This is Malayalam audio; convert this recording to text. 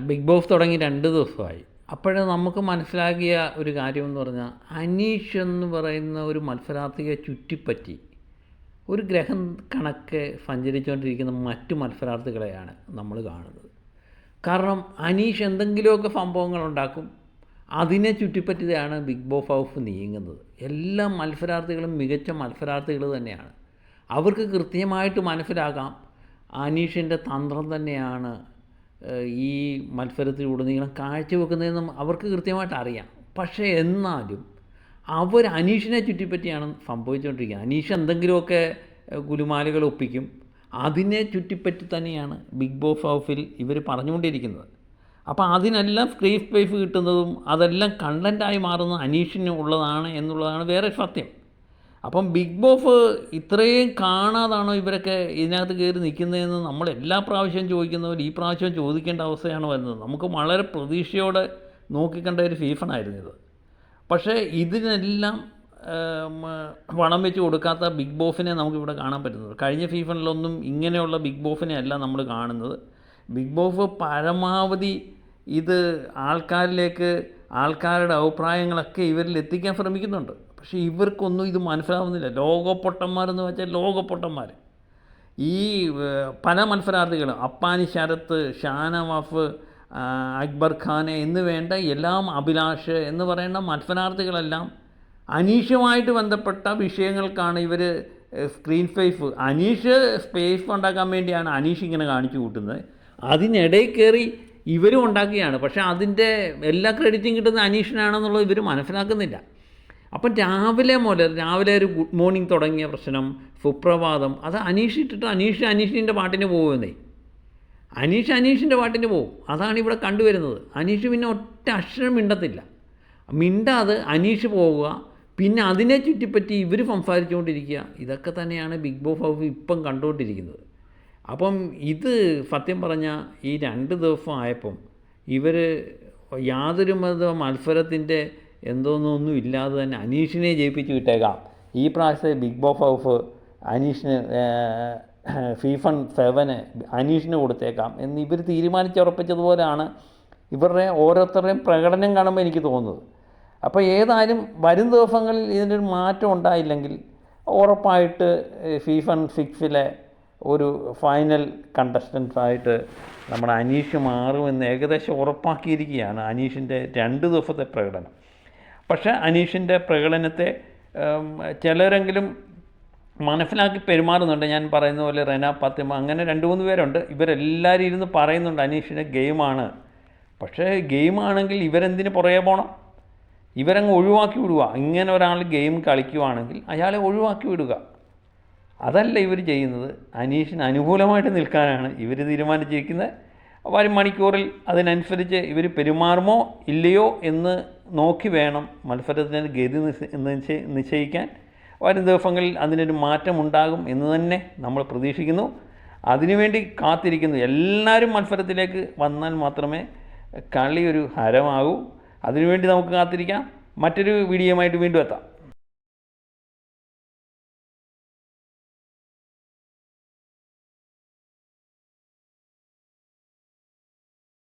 ബിഗ് ബോസ് തുടങ്ങി 2 ദിവസമായി. അപ്പോഴേ നമുക്ക് മനസ്സിലാക്കിയ ഒരു കാര്യമെന്ന് പറഞ്ഞാൽ, അനീഷ് എന്ന് പറയുന്ന ഒരു മത്സരാർത്ഥിയെ ചുറ്റിപ്പറ്റി ഒരു ഗ്രഹം കണക്കെ സഞ്ചരിച്ചുകൊണ്ടിരിക്കുന്ന മറ്റു മത്സരാർത്ഥികളെയാണ് നമ്മൾ കാണുന്നത്. കാരണം അനീഷ് എന്തെങ്കിലുമൊക്കെ സംഭവങ്ങളുണ്ടാക്കും, അതിനെ ചുറ്റിപ്പറ്റിയാണ് ബിഗ് ബോസ് ഹൗസ് നീങ്ങുന്നത്. എല്ലാ മത്സരാർത്ഥികളും മികച്ച മത്സരാർത്ഥികൾ തന്നെയാണ്. അവർക്ക് കൃത്യമായിട്ട് മനസ്സിലാകാം അനീഷിൻ്റെ തന്ത്രം തന്നെയാണ് ഈ മത്സരത്തിലുടനീളം കാഴ്ചവെക്കുന്നതെന്നും അവർക്ക് കൃത്യമായിട്ട് അറിയാം. പക്ഷേ എന്നാലും അവർ അനീഷിനെ ചുറ്റിപ്പറ്റിയാണ് സംഭവിച്ചുകൊണ്ടിരിക്കുന്നത്. അനീഷ് എന്തെങ്കിലുമൊക്കെ ഗുലുമാലുകൾ ഒപ്പിക്കും, അതിനെ ചുറ്റിപ്പറ്റി തന്നെയാണ് ബിഗ് ബോസ് ഹൗസിൽ ഇവർ പറഞ്ഞുകൊണ്ടിരിക്കുന്നത്. അപ്പോൾ അതിനെല്ലാം സ്ക്രീൻ സ്പേസ് കിട്ടുന്നതും അതെല്ലാം കണ്ടൻറ്റായി മാറുന്ന അനീഷിന് ഉള്ളതാണ് എന്നുള്ളതാണ് വേറെ സത്യം. അപ്പം ബിഗ് ബോസ് ഇത്രയും കാണാതാണോ ഇവരൊക്കെ ഇതിനകത്ത് കയറി നിൽക്കുന്നതെന്ന് നമ്മൾ എല്ലാ പ്രാവശ്യവും ചോദിക്കുന്നവർ ഈ പ്രാവശ്യം ചോദിക്കേണ്ട അവസ്ഥയാണ് വരുന്നത്. നമുക്ക് വളരെ പ്രതീക്ഷയോടെ നോക്കിക്കണ്ട ഒരു സീസണായിരുന്നു ഇത്. പക്ഷേ ഇതിനെല്ലാം വളം വെച്ച് കൊടുക്കാത്ത ബിഗ് ബോസിനെ നമുക്കിവിടെ കാണാൻ പറ്റുന്നത്. കഴിഞ്ഞ സീസണിലൊന്നും ഇങ്ങനെയുള്ള ബിഗ് ബോസിനെ അല്ല നമ്മൾ കാണുന്നത്. ബിഗ് ബോസ് പരമാവധി ഇത് ആൾക്കാരിലേക്ക് ആൾക്കാരുടെ അഭിപ്രായങ്ങളൊക്കെ ഇവരിൽ എത്തിക്കാൻ ശ്രമിക്കുന്നുണ്ട്. പക്ഷേ ഇവർക്കൊന്നും ഇത് മനസ്സിലാവുന്നില്ല. ലോകപ്പൊട്ടന്മാരെന്ന് വെച്ചാൽ ലോകപ്പൊട്ടന്മാർ. ഈ പല മത്സരാർത്ഥികളും അപ്പാനി ശരത്ത്, ഷാനവാഫ്, അക്ബർ ഖാനെ എന്ന് വേണ്ട എല്ലാം, അഭിലാഷ് എന്ന് പറയുന്ന മത്സരാർത്ഥികളെല്ലാം അനീഷുമായിട്ട് ബന്ധപ്പെട്ട വിഷയങ്ങൾക്കാണ് ഇവർ സ്ക്രീൻ സ്പേസ്, അനീഷ് സ്പേസ് ഉണ്ടാക്കാൻ വേണ്ടിയാണ് അനീഷ് ഇങ്ങനെ കാണിച്ചു കൂട്ടുന്നത്. അതിനിടയിൽ കയറി ഇവരും ഉണ്ടാക്കിയാണ്. പക്ഷേ അതിൻ്റെ എല്ലാ ക്രെഡിറ്റും കിട്ടുന്ന അനീഷിനാണെന്നുള്ളത് ഇവർ മനസ്സിലാക്കുന്നില്ല. അപ്പം രാവിലെ ഒരു ഗുഡ് മോർണിംഗ് തുടങ്ങിയ പ്രശ്നം, സുപ്രഭാതം, അത് അനീഷ് ഇട്ടിട്ട് അനീഷിൻ്റെ പാട്ടിന് പോകുമെന്നേ. അനീഷിൻ്റെ പാട്ടിന് പോകും. അതാണ് ഇവിടെ കണ്ടുവരുന്നത്. അനീഷ് പിന്നെ ഒറ്റ അക്ഷരം മിണ്ടാതെ അനീഷ് പോവുക, പിന്നെ അതിനെ ചുറ്റിപ്പറ്റി ഇവർ സംസാരിച്ചുകൊണ്ടിരിക്കുക. ഇതൊക്കെ തന്നെയാണ് ബിഗ് ബോസ് ഹൗസ് ഇപ്പം കണ്ടുകൊണ്ടിരിക്കുന്നത്. അപ്പം ഇത് സത്യം പറഞ്ഞാൽ ഈ 2 ദിവസം ആയപ്പം ഇവർ യാതൊരു മത്സരത്തിൻ്റെ എന്തോന്നൊന്നും ഇല്ലാതെ തന്നെ അനീഷിനെ ജയിപ്പിച്ച് വിട്ടേക്കാം. ഈ പ്രാവശ്യത്തെ ബിഗ് ബോസ് ഹൗസ് അനീഷിന് സീസൺ 7 അനീഷിന് കൊടുത്തേക്കാം എന്ന് ഇവർ തീരുമാനിച്ചുറപ്പിച്ചതുപോലെയാണ് ഇവരുടെ ഓരോരുത്തരുടെയും പ്രകടനം കാണുമ്പോൾ എനിക്ക് തോന്നുന്നത്. അപ്പോൾ ഏതായാലും വരും ദിവസങ്ങളിൽ ഇതിനൊരു മാറ്റം ഉണ്ടായില്ലെങ്കിൽ ഉറപ്പായിട്ട് സീസൺ 6 ഒരു ഫൈനൽ കണ്ടസ്റ്റൻസായിട്ട് നമ്മുടെ അനീഷ് മാറുമെന്ന് ഏകദേശം ഉറപ്പാക്കിയിരിക്കുകയാണ് അനീഷിൻ്റെ 2 ദിവസത്തെ പ്രകടനം. പക്ഷേ അനീഷിൻ്റെ പ്രകടനത്തെ ചിലരെങ്കിലും മനസ്സിലാക്കി പെരുമാറുന്നുണ്ട്. ഞാൻ പറയുന്ന പോലെ റെന, ഫാത്തിമ, അങ്ങനെ 2-3 പേരുണ്ട്. ഇവരെല്ലാവരും ഇരുന്ന് പറയുന്നുണ്ട് അനീഷിൻ്റെ ഗെയിമാണ്. പക്ഷേ ഗെയിമാണെങ്കിൽ ഇവരെന്തിന് പുറകെ പോകണം? ഇവരങ്ങ് ഒഴിവാക്കി വിടുക. ഇങ്ങനെ ഒരാൾ ഗെയിം കളിക്കുവാണെങ്കിൽ അയാളെ ഒഴിവാക്കി വിടുക. അതല്ല ഇവർ ചെയ്യുന്നത്. അനീഷിന് അനുകൂലമായിട്ട് നിൽക്കാനാണ് ഇവർ തീരുമാനിച്ചിരിക്കുന്നത്. വരും മണിക്കൂറിൽ അതിനനുസരിച്ച് ഇവർ പെരുമാറുമോ ഇല്ലയോ എന്ന് നോക്കി വേണം മത്സരത്തിൻ്റെ ഗതി നിശ്ചയിക്കാൻ. വരും ദിവസങ്ങളിൽ അതിനൊരു മാറ്റം ഉണ്ടാകും എന്ന് തന്നെ നമ്മൾ പ്രതീക്ഷിക്കുന്നു. അതിനുവേണ്ടി കാത്തിരിക്കുന്നു. എല്ലാവരും മത്സരത്തിലേക്ക് വന്നാൽ മാത്രമേ കളി ഒരു ഹരമാകൂ. അതിനുവേണ്ടി നമുക്ക് കാത്തിരിക്കാം. മറ്റൊരു വീഡിയോയുമായിട്ട് വീണ്ടും എത്താം.